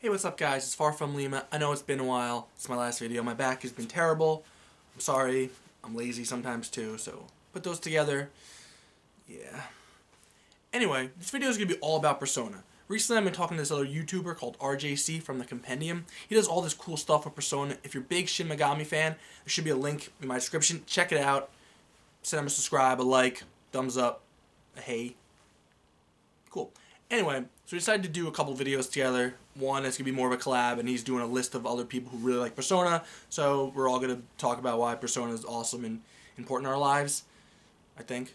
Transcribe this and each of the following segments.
Hey, what's up guys? It's FarFromLima. I know it's been a while. It's my last video. My back has been terrible. I'm sorry. I'm lazy sometimes too, so put those together. Yeah. Anyway, this video is going to be all about Persona. Recently I've been talking to this other YouTuber called RJC from the Compendium. He does all this cool stuff with Persona. If you're a big Shin Megami fan, there should be a link in my description. Check it out. Send him a subscribe, a like, thumbs up, a hey. Cool. Anyway, so we decided to do a couple videos together. One is going to be more of a collab, and he's doing a list of other people who really like Persona. So we're all going to talk about why Persona is awesome and important in our lives, I think.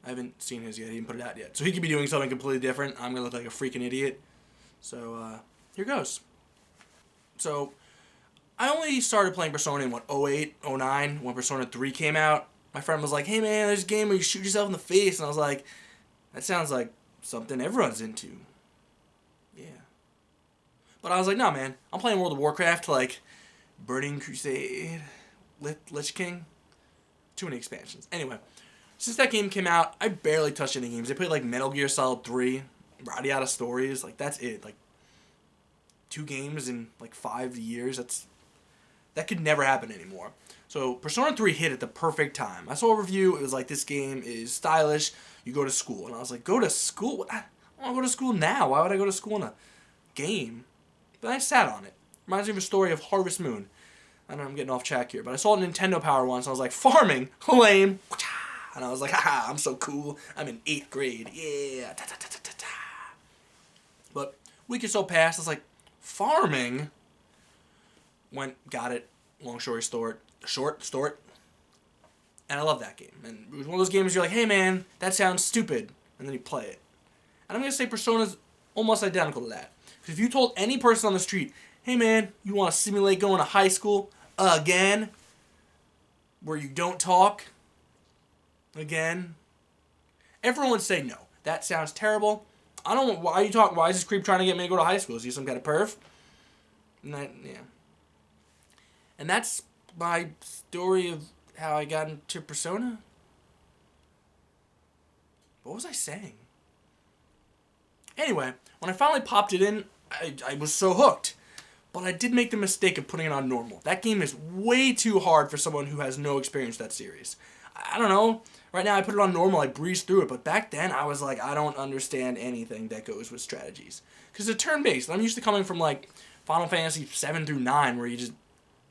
I haven't seen his yet. He didn't put it out yet. So he could be doing something completely different. I'm going to look like a freaking idiot. So here goes. So I only started playing Persona in, 08, 09, when Persona 3 came out. My friend was like, hey man, there's a game where you shoot yourself in the face. And I was like, that sounds like something everyone's into. Yeah. But I was like, nah, man. I'm playing World of Warcraft, like Burning Crusade, Lich King. Too many expansions. Anyway, since that game came out, I barely touched any games. I played like Metal Gear Solid 3, Radiata Stories. Like, that's it. Like, 2 games in like 5 years. That could never happen anymore. So Persona 3 hit at the perfect time. I saw a review. It was like, this game is stylish. You go to school. And I was like, go to school? I want to go to school now. Why would I go to school in a game? But I sat on it. Reminds me of a story of Harvest Moon. I know I'm getting off track here, but I saw Nintendo Power once. And I was like, farming? Lame. And I was like, haha, I'm so cool. I'm in 8th grade. Yeah. But a week or so passed. I was like, farming? Got it. Long story short. And I love that game. And it was one of those games you're like, hey man, that sounds stupid. And then you play it. And I'm going to say Persona's almost identical to that. Because if you told any person on the street, hey man, you want to simulate going to high school again? Where you don't talk again? Everyone would say no. That sounds terrible. I don't know, why are you talking? Why is this creep trying to get me to go to high school? Is he some kind of perv? Yeah. And that's my story of how I got into Persona. What was I saying? Anyway, when I finally popped it in, I was so hooked. But I did make the mistake of putting it on normal. That game is way too hard for someone who has no experience with that series. I don't know. Right now I put it on normal, I breezed through it. But back then I was like, I don't understand anything that goes with strategies. Because it's turn-based. I'm used to coming from like Final Fantasy 7 through 9 where you just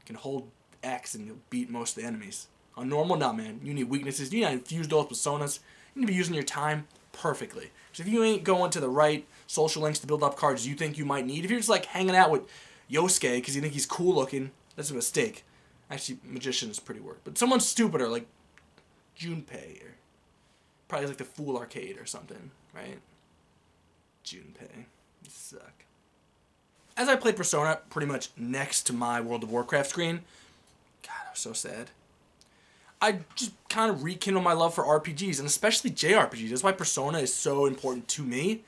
can hold X and you'll beat most of the enemies. On normal, nah, man. You need weaknesses. You need to infuse those personas. You need to be using your time perfectly. Because if you ain't going to the right social links to build up cards you think you might need, if you're just like hanging out with Yosuke because you think he's cool looking, that's a mistake. Actually, Magician is pretty work. But someone stupider like Junpei, or probably like the Fool Arcade or something, right? Junpei. You suck. As I played Persona pretty much next to my World of Warcraft screen, God, I was so sad. I just kind of rekindled my love for RPGs, and especially JRPGs. That's why Persona is so important to me.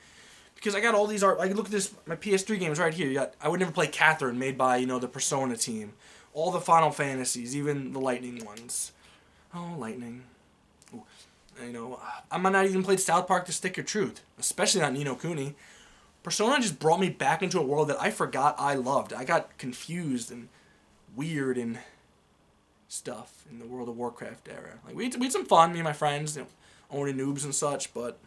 Because I got all these I look at this, my PS3 games right here. You got I Would Never Play Catherine, made by, the Persona team. All the Final Fantasies, even the Lightning ones. Oh, Lightning. Ooh. I might not even played South Park: The Stick of Truth, especially not Ni no Kuni. Persona just brought me back into a world that I forgot I loved. I got confused and weird and stuff in the World of Warcraft era. Like we had some fun, me and my friends, owning noobs and such, but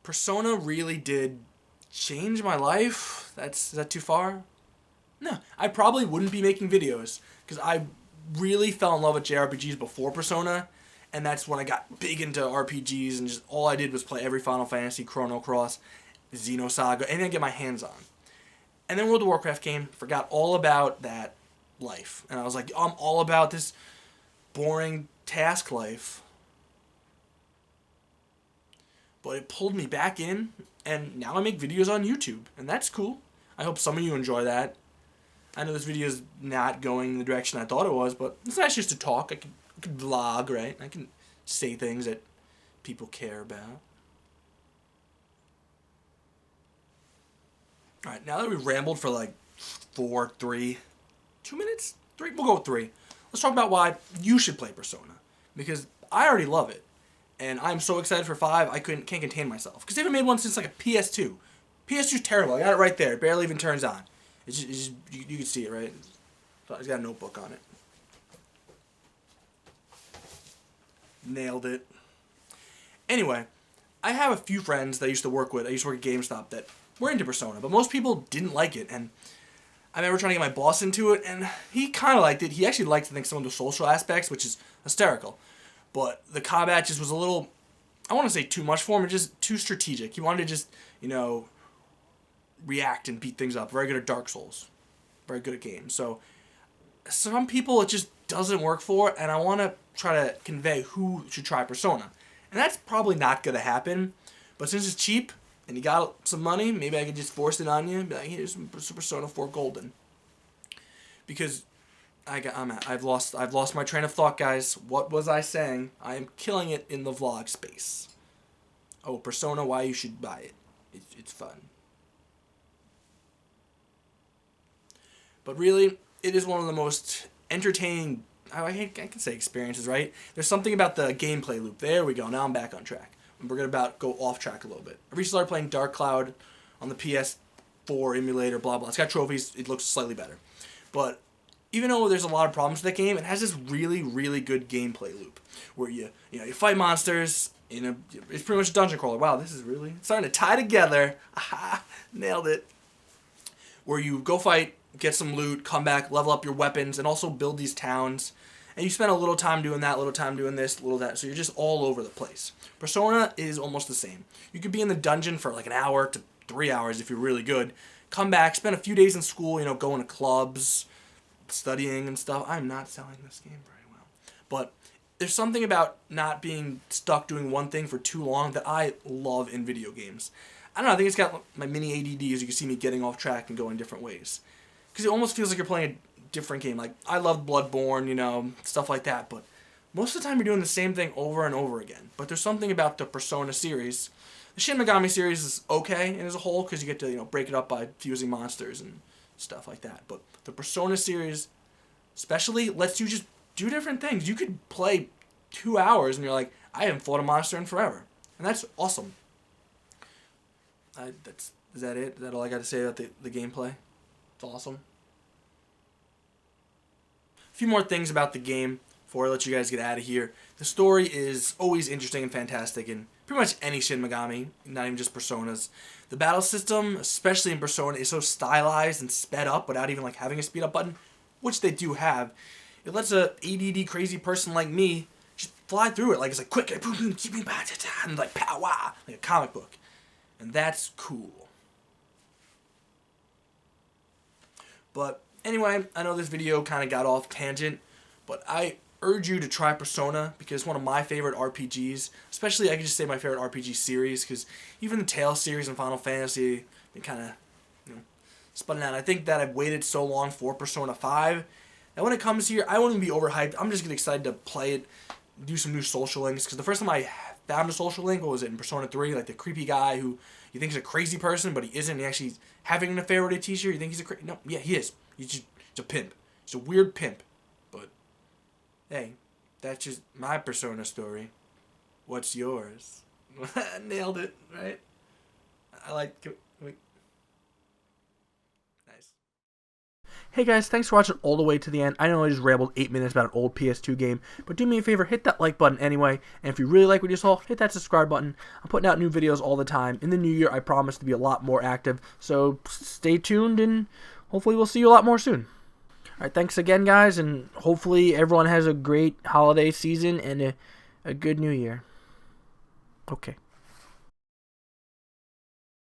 Persona really did change my life. Is that too far? No, I probably wouldn't be making videos because I really fell in love with JRPGs before Persona, and that's when I got big into RPGs, and just all I did was play every Final Fantasy, Chrono Cross, Xenosaga, anything I get my hands on. And then World of Warcraft came, forgot all about that life. And I was like, I'm all about this boring task life. But it pulled me back in, and now I make videos on YouTube, and that's cool. I hope some of you enjoy that. I know this video is not going in the direction I thought it was, but it's nice just to talk. I can vlog, right? I can say things that people care about. Alright, now that we've rambled for like 2 minutes? 3? We'll go with 3. Let's talk about why you should play Persona. Because I already love it. And I'm so excited for 5, I can't contain myself. Because they haven't made one since like a PS2. PS2's terrible. I got it right there. It barely even turns on. It's just you can see it, right? It's got a notebook on it. Nailed it. Anyway, I have a few friends that I used to work with. I used to work at GameStop that were into Persona, but most people didn't like it. And I remember trying to get my boss into it, and he kind of liked it. He actually liked, I think, some of the social aspects, which is hysterical. But the combat just was a little, I want to say too much for him, just too strategic. He wanted to just, react and beat things up. Very good at Dark Souls. Very good at games. So some people it just doesn't work for, and I want to try to convey who should try Persona. And that's probably not going to happen, but since it's cheap and you got some money, maybe I could just force it on you and be like, here's some Persona 4 Golden. Because I've lost my train of thought, guys. What was I saying? I am killing it in the vlog space. Oh, Persona, why you should buy it. It's fun. But really, it is one of the most entertaining, I can say experiences, right? There's something about the gameplay loop. There we go. Now I'm back on track. And we're going to go off track a little bit. I recently started playing Dark Cloud on the PS4 emulator, blah, blah. It's got trophies. It looks slightly better. But even though there's a lot of problems with that game, it has this really, really good gameplay loop where you fight monsters. It's pretty much a dungeon crawler. Wow, this is really starting to tie together. Aha, nailed it. Where you go fight, get some loot, come back, level up your weapons, and also build these towns. And you spend a little time doing that, a little time doing this, a little that. So you're just all over the place. Persona is almost the same. You could be in the dungeon for like an hour to 3 hours if you're really good. Come back, spend a few days in school, going to clubs, studying and stuff. I'm not selling this game very well. But there's something about not being stuck doing one thing for too long that I love in video games. I don't know, I think it's got my mini ADD, as you can see me getting off track and going different ways. Because it almost feels like you're playing a different game. Like, I love Bloodborne, stuff like that. But most of the time you're doing the same thing over and over again. But there's something about the Persona series. The Shin Megami series is okay as a whole because you get to, break it up by fusing monsters and stuff like that. But the Persona series especially lets you just do different things. You could play 2 hours and you're like, I haven't fought a monster in forever. And that's awesome. Is that it? Is that all I got to say about the gameplay? It's awesome. A few more things about the game before I let you guys get out of here. The story is always interesting and fantastic in pretty much any Shin Megami, not even just Personas. The battle system, especially in Persona, is so stylized and sped up without even having a speed up button, which they do have. It lets a ADD crazy person like me just fly through it. It's quick, boom, boom, keep me back, and pow, wow, like a comic book. And that's cool. But anyway, I know this video kind of got off tangent, but I urge you to try Persona because it's one of my favorite RPGs. Especially, I can just say my favorite RPG series because even the Tales series and Final Fantasy, they kind of, spun out. I think that I've waited so long for Persona 5 that when it comes here, I won't even be overhyped. I'm just getting excited to play it, do some new social links. Because the first time I found a social link, what was it, in Persona 3? The creepy guy who you think is a crazy person, but he isn't. He actually having an affair with a teacher. You think he's no, yeah, he is. He's a pimp. He's a weird pimp. But, hey, that's just my Persona story. What's yours? Nailed it, right? Nice. Hey guys, thanks for watching all the way to the end. I know I just rambled 8 minutes about an old PS2 game, but do me a favor, hit that like button anyway, and if you really like what you saw, hit that subscribe button. I'm putting out new videos all the time. In the new year, I promise to be a lot more active, so stay tuned, and hopefully we'll see you a lot more soon. Alright, thanks again, guys, and hopefully everyone has a great holiday season and a good new year. Okay.